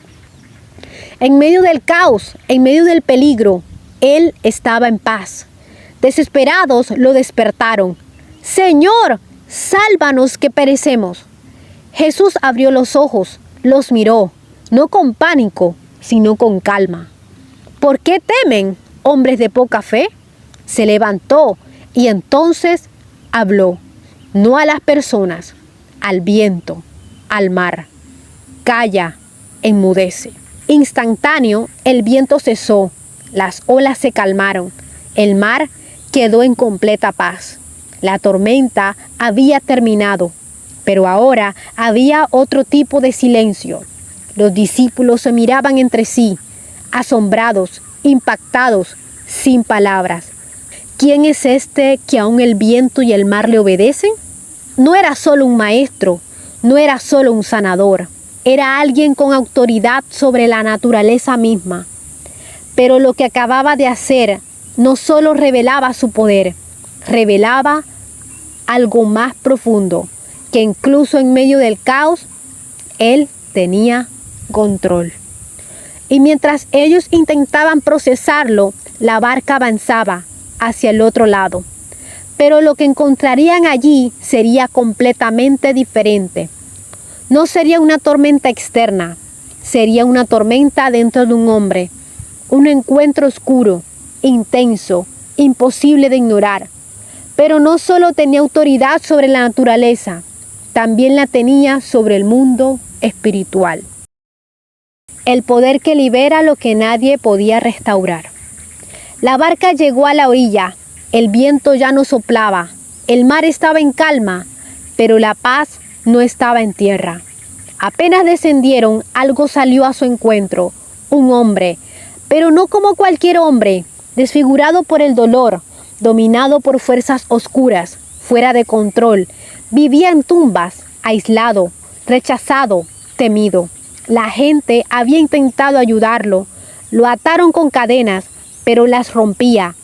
En medio del caos, en medio del peligro, Él estaba en paz. Desesperados lo despertaron. «Señor, sálvanos que perecemos». Jesús abrió los ojos, los miró, no con pánico, sino con calma. «¿Por qué temen, hombres de poca fe?». Se levantó y entonces habló, no a las personas, al viento, al mar. «Calla, enmudece». Instantáneo, el viento cesó, las olas se calmaron, el mar quedó en completa paz. La tormenta había terminado, pero ahora había otro tipo de silencio. Los discípulos se miraban entre sí, asombrados, impactados, sin palabras. ¿Quién es este que aún el viento y el mar le obedecen? No era solo un maestro, no era solo un sanador, era alguien con autoridad sobre la naturaleza misma. Pero lo que acababa de hacer no solo revelaba su poder, revelaba algo más profundo, que incluso en medio del caos, Él tenía control. Y mientras ellos intentaban procesarlo, la barca avanzaba hacia el otro lado. Pero lo que encontrarían allí sería completamente diferente. No sería una tormenta externa, sería una tormenta dentro de un hombre. Un encuentro oscuro, intenso, imposible de ignorar. Pero no solo tenía autoridad sobre la naturaleza, también la tenía sobre el mundo espiritual. El poder que libera lo que nadie podía restaurar. La barca llegó a la orilla, el viento ya no soplaba, el mar estaba en calma, pero la paz no estaba en tierra. Apenas descendieron, algo salió a su encuentro, un hombre, pero no como cualquier hombre, desfigurado por el dolor, dominado por fuerzas oscuras, fuera de control, vivía en tumbas, aislado, rechazado, temido. La gente había intentado ayudarlo, lo ataron con cadenas, pero las rompía.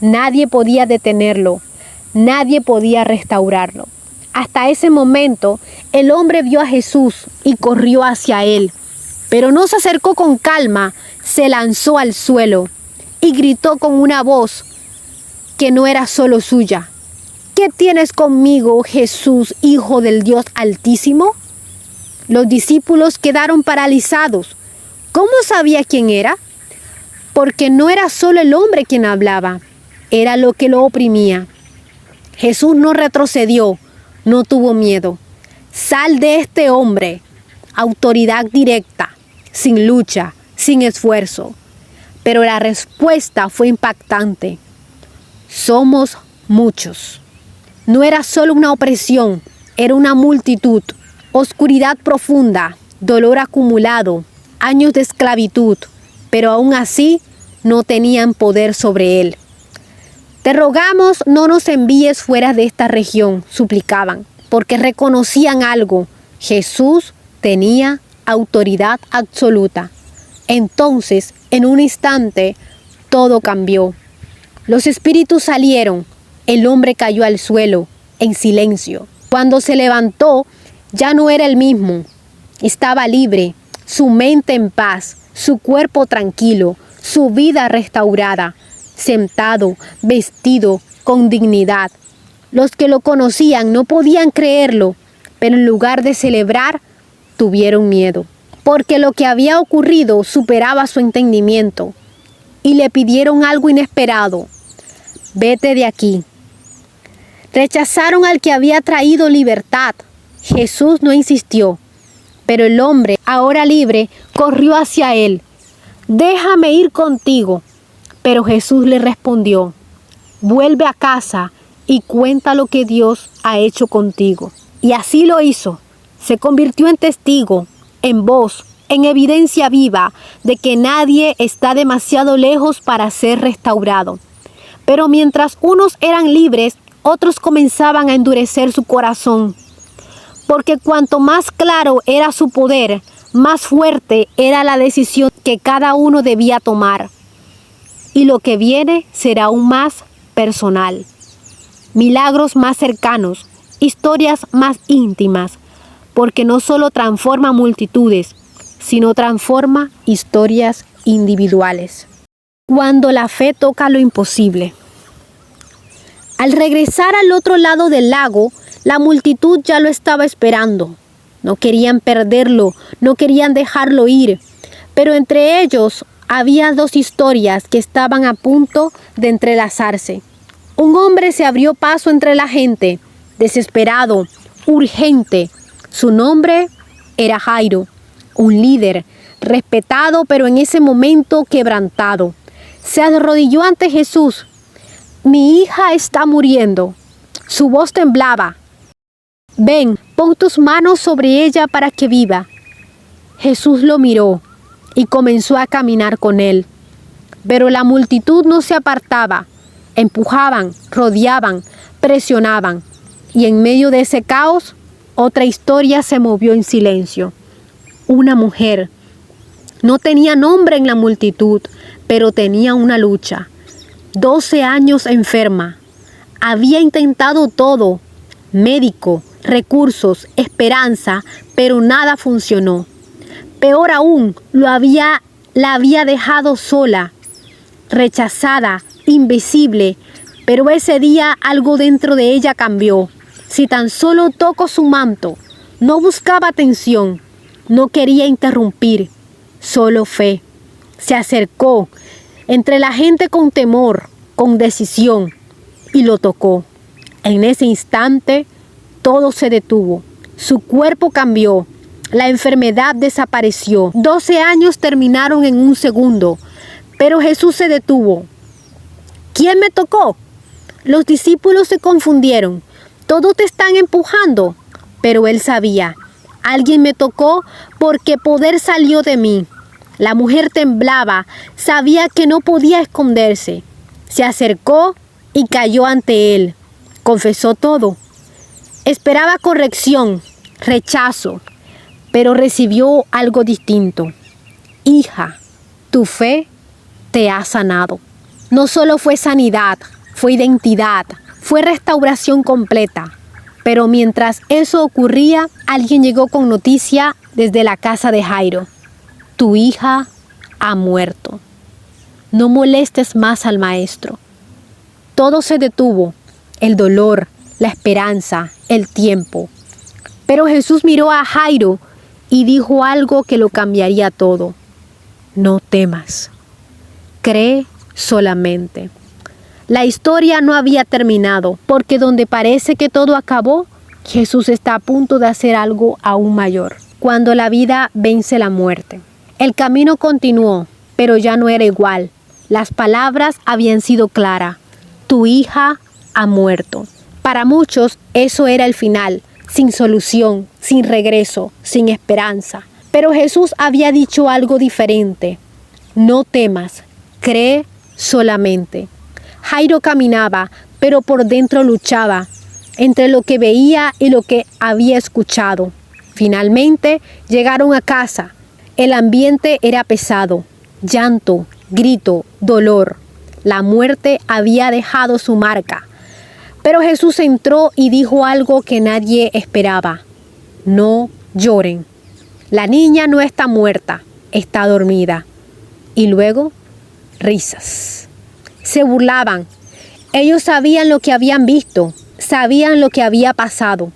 Nadie podía detenerlo, nadie podía restaurarlo. Hasta ese momento, el hombre vio a Jesús y corrió hacia él. Pero no se acercó con calma, se lanzó al suelo y gritó con una voz que no era solo suya. ¿Qué tienes conmigo, Jesús, Hijo del Dios Altísimo? Los discípulos quedaron paralizados. ¿Cómo sabía quién era? Porque no era solo el hombre quien hablaba, era lo que lo oprimía. Jesús no retrocedió, no tuvo miedo. Sal de este hombre. Autoridad directa, sin lucha, sin esfuerzo. Pero la respuesta fue impactante. Somos muchos. No era solo una opresión, era una multitud. Oscuridad profunda, dolor acumulado, años de esclavitud, pero aún así no tenían poder sobre él. Te rogamos, no nos envíes fuera de esta región, suplicaban, porque reconocían algo. Jesús tenía autoridad absoluta. Entonces, en un instante, todo cambió. Los espíritus salieron, el hombre cayó al suelo, en silencio. Cuando se levantó, ya no era el mismo. Estaba libre, su mente en paz, su cuerpo tranquilo, su vida restaurada, sentado, vestido, con dignidad. Los que lo conocían no podían creerlo, pero en lugar de celebrar, tuvieron miedo, porque lo que había ocurrido superaba su entendimiento, y le pidieron algo inesperado: vete de aquí. Rechazaron al que había traído libertad. Jesús no insistió, pero el hombre, ahora libre, corrió hacia él. Déjame ir contigo. Pero Jesús le respondió: vuelve a casa y cuenta lo que Dios ha hecho contigo. Y así lo hizo. Se convirtió en testigo, en voz, en evidencia viva de que nadie está demasiado lejos para ser restaurado. Pero mientras unos eran libres, otros comenzaban a endurecer su corazón. Porque cuanto más claro era su poder, más fuerte era la decisión que cada uno debía tomar. Y lo que viene será aún más personal. Milagros más cercanos, historias más íntimas, porque no solo transforma multitudes, sino transforma historias individuales. Cuando la fe toca lo imposible. Al regresar al otro lado del lago, la multitud ya lo estaba esperando. No querían perderlo, no querían dejarlo ir, pero entre ellos había dos historias que estaban a punto de entrelazarse. Un hombre se abrió paso entre la gente, desesperado, urgente. Su nombre era Jairo, un líder, respetado pero en ese momento quebrantado. Se arrodilló ante Jesús. Mi hija está muriendo. Su voz temblaba. Ven, pon tus manos sobre ella para que viva. Jesús lo miró y comenzó a caminar con él. Pero la multitud no se apartaba. Empujaban, rodeaban, presionaban. Y en medio de ese caos, otra historia se movió en silencio. Una mujer. No tenía nombre en la multitud, pero tenía una lucha. 12 años enferma. Había intentado todo. Médico, recursos, esperanza, pero nada funcionó. Peor aún, la había dejado sola, rechazada, invisible, pero ese día algo dentro de ella cambió. Si tan solo tocó su manto, no buscaba atención, no quería interrumpir, solo fe. Se acercó entre la gente con temor, con decisión, y lo tocó. En ese instante, todo se detuvo. Su cuerpo cambió. La enfermedad desapareció. 12 años terminaron en un segundo, pero Jesús se detuvo. ¿Quién me tocó? Los discípulos se confundieron. Todos te están empujando. Pero él sabía. Alguien me tocó porque poder salió de mí. La mujer temblaba. Sabía que no podía esconderse. Se acercó y cayó ante él. Confesó todo. Esperaba corrección, rechazo, pero recibió algo distinto. Hija, tu fe te ha sanado. No solo fue sanidad, fue identidad, fue restauración completa. Pero mientras eso ocurría, alguien llegó con noticia desde la casa de Jairo. Tu hija ha muerto. No molestes más al maestro. Todo se detuvo, el dolor, la esperanza, el tiempo. Pero Jesús miró a Jairo y dijo algo que lo cambiaría todo. No temas, cree solamente. La historia no había terminado, porque donde parece que todo acabó, Jesús está a punto de hacer algo aún mayor. Cuando la vida vence la muerte. El camino continuó, pero ya no era igual. Las palabras habían sido claras. Tu hija ha muerto. Para muchos eso era el final, sin solución, sin regreso, sin esperanza. Pero Jesús había dicho algo diferente. No temas, cree solamente. Jairo caminaba, pero por dentro luchaba, entre lo que veía y lo que había escuchado. Finalmente llegaron a casa. El ambiente era pesado. Llanto, grito, dolor. La muerte había dejado su marca. Pero Jesús entró y dijo algo que nadie esperaba. No lloren. La niña no está muerta, está dormida. Y luego, risas. Se burlaban. Ellos sabían lo que habían visto, sabían lo que había pasado.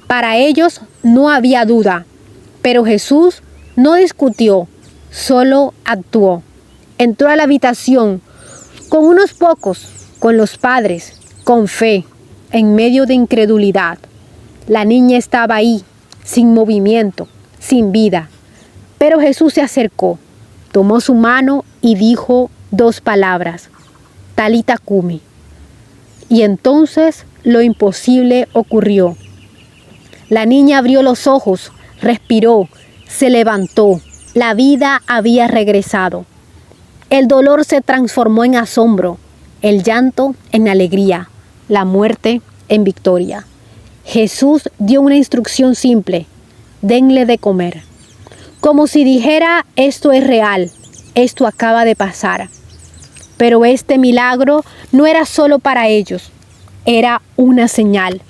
Para ellos no había duda. Pero Jesús no discutió, solo actuó. Entró a la habitación con unos pocos, con los padres, con fe, en medio de incredulidad. La niña estaba ahí, sin movimiento, sin vida. Pero Jesús se acercó, tomó su mano y dijo 2 palabras, Talita Cumi. Y entonces lo imposible ocurrió. La niña abrió los ojos, respiró, se levantó. La vida había regresado. El dolor se transformó en asombro, el llanto en alegría, la muerte en victoria. Jesús dio una instrucción simple: denle de comer. Como si dijera, esto es real, esto acaba de pasar. Pero este milagro no era solo para ellos, era una señal.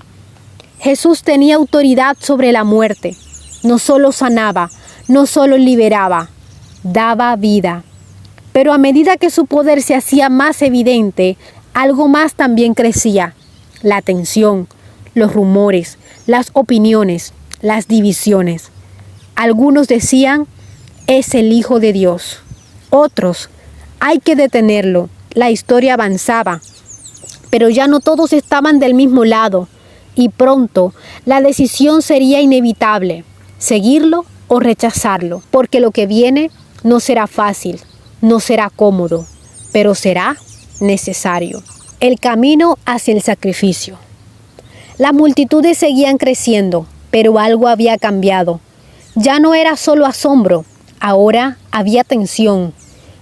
Jesús tenía autoridad sobre la muerte. No solo sanaba, no solo liberaba, daba vida. Pero a medida que su poder se hacía más evidente, algo más también crecía: la tensión, los rumores, las opiniones, las divisiones. Algunos decían, es el Hijo de Dios. Otros, hay que detenerlo. La historia avanzaba. Pero ya no todos estaban del mismo lado. Y pronto la decisión sería inevitable: seguirlo o rechazarlo. Porque lo que viene no será fácil, no será cómodo, pero será necesario. El camino hacia el sacrificio. Las multitudes seguían creciendo, pero algo había cambiado. Ya no era solo asombro, ahora había tensión,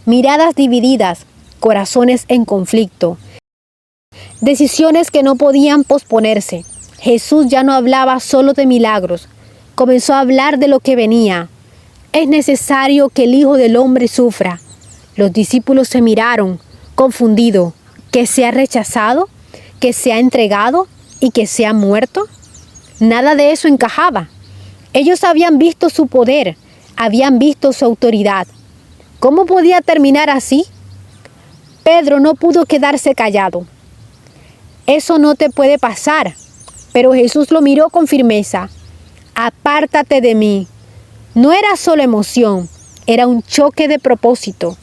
miradas divididas, corazones en conflicto, decisiones que no podían posponerse. Jesús ya no hablaba solo de milagros, comenzó a hablar de lo que venía. Es necesario que el Hijo del Hombre sufra. Los discípulos se miraron, confundidos. ¿Que sea rechazado? ¿Que sea entregado? ¿Y que sea muerto? Nada de eso encajaba. Ellos habían visto su poder, habían visto su autoridad. ¿Cómo podía terminar así? Pedro no pudo quedarse callado. Eso no te puede pasar. Pero Jesús lo miró con firmeza. Apártate de mí. No era solo emoción, era un choque de propósito,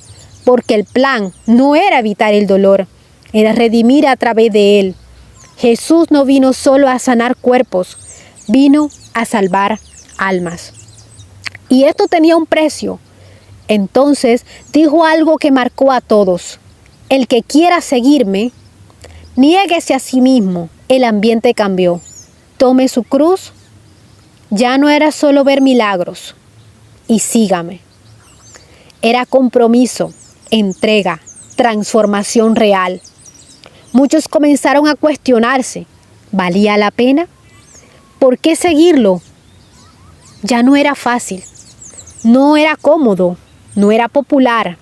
porque el plan no era evitar el dolor, era redimir a través de él. Jesús no vino solo a sanar cuerpos, vino a salvar almas. Y esto tenía un precio. Entonces dijo algo que marcó a todos: el que quiera seguirme, niéguese a sí mismo. El ambiente cambió. Tome su cruz. Ya no era solo ver milagros. Y sígame. Era compromiso, entrega, transformación real. Muchos comenzaron a cuestionarse: ¿valía la pena? ¿Por qué seguirlo? Ya no era fácil, no era cómodo, no era popular,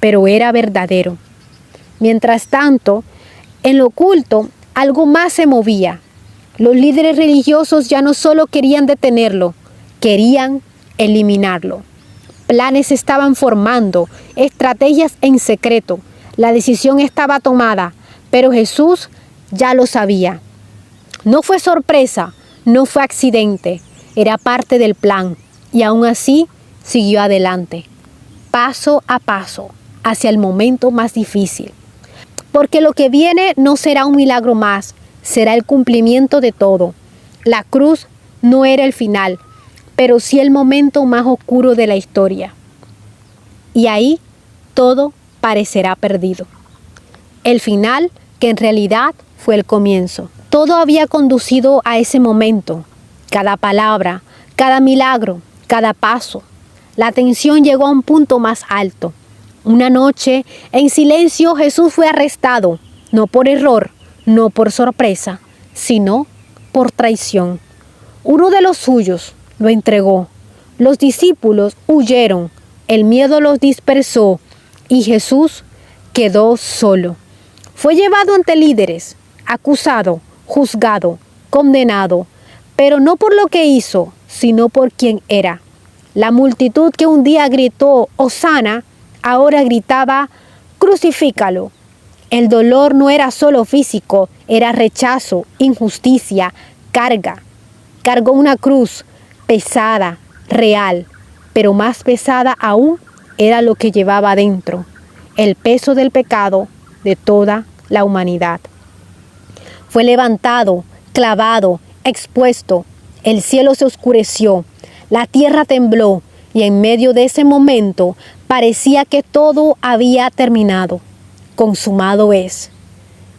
pero era verdadero. Mientras tanto, en lo oculto, algo más se movía. Los líderes religiosos ya no solo querían detenerlo, querían eliminarlo. Planes se estaban formando, estrategias en secreto. La decisión estaba tomada, pero Jesús ya lo sabía. No fue sorpresa, no fue accidente, era parte del plan. Y aún así, siguió adelante, paso a paso, hacia el momento más difícil. Porque lo que viene no será un milagro más, será el cumplimiento de todo. La cruz no era el final, pero sí el momento más oscuro de la historia. Y ahí todo parecerá perdido. El final, que en realidad fue el comienzo. Todo había conducido a ese momento. Cada palabra, cada milagro, cada paso. La tensión llegó a un punto más alto. Una noche, en silencio, Jesús fue arrestado, no por error, no por sorpresa, sino por traición. Uno de los suyos lo entregó. Los discípulos huyeron, el miedo los dispersó y Jesús quedó solo. Fue llevado ante líderes, acusado, juzgado, condenado, pero no por lo que hizo, sino por quien era. La multitud que un día gritó Hosana, ahora gritaba crucifícalo. El dolor no era solo físico, era rechazo, injusticia, carga. Cargó una cruz pesada, real, pero más pesada aún era lo que llevaba dentro, el peso del pecado de toda la humanidad. Fue levantado, clavado, expuesto. El cielo se oscureció, la tierra tembló y en medio de ese momento Parecía que todo había terminado. Consumado es.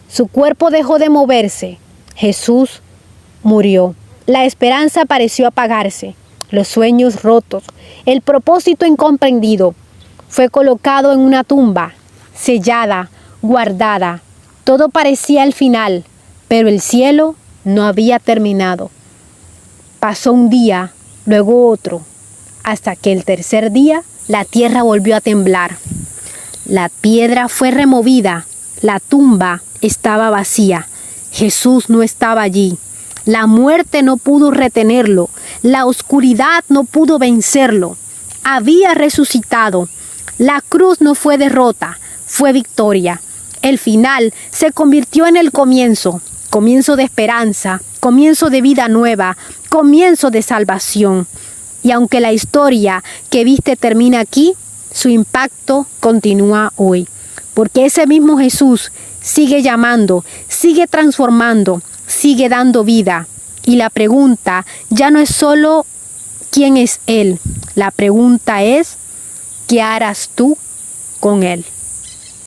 Su cuerpo dejó de moverse. Jesús murió. La esperanza pareció apagarse. Los sueños rotos. El propósito incomprendido. Fue colocado en una tumba, sellada, guardada. Todo parecía el final, pero el cielo no había terminado. Pasó un día, luego otro, hasta que el tercer día la tierra volvió a temblar. La piedra fue removida, la tumba estaba vacía. Jesús no estaba allí. La muerte no pudo retenerlo, la oscuridad no pudo vencerlo. Había resucitado. La cruz no fue derrota, fue victoria. El final se convirtió en el comienzo, comienzo de esperanza, comienzo de vida nueva, comienzo de salvación. Y aunque la historia que viste termina aquí, su impacto continúa hoy. Porque ese mismo Jesús sigue llamando, sigue transformando, sigue dando vida. Y la pregunta ya no es solo ¿quién es Él? La pregunta es ¿qué harás tú con Él?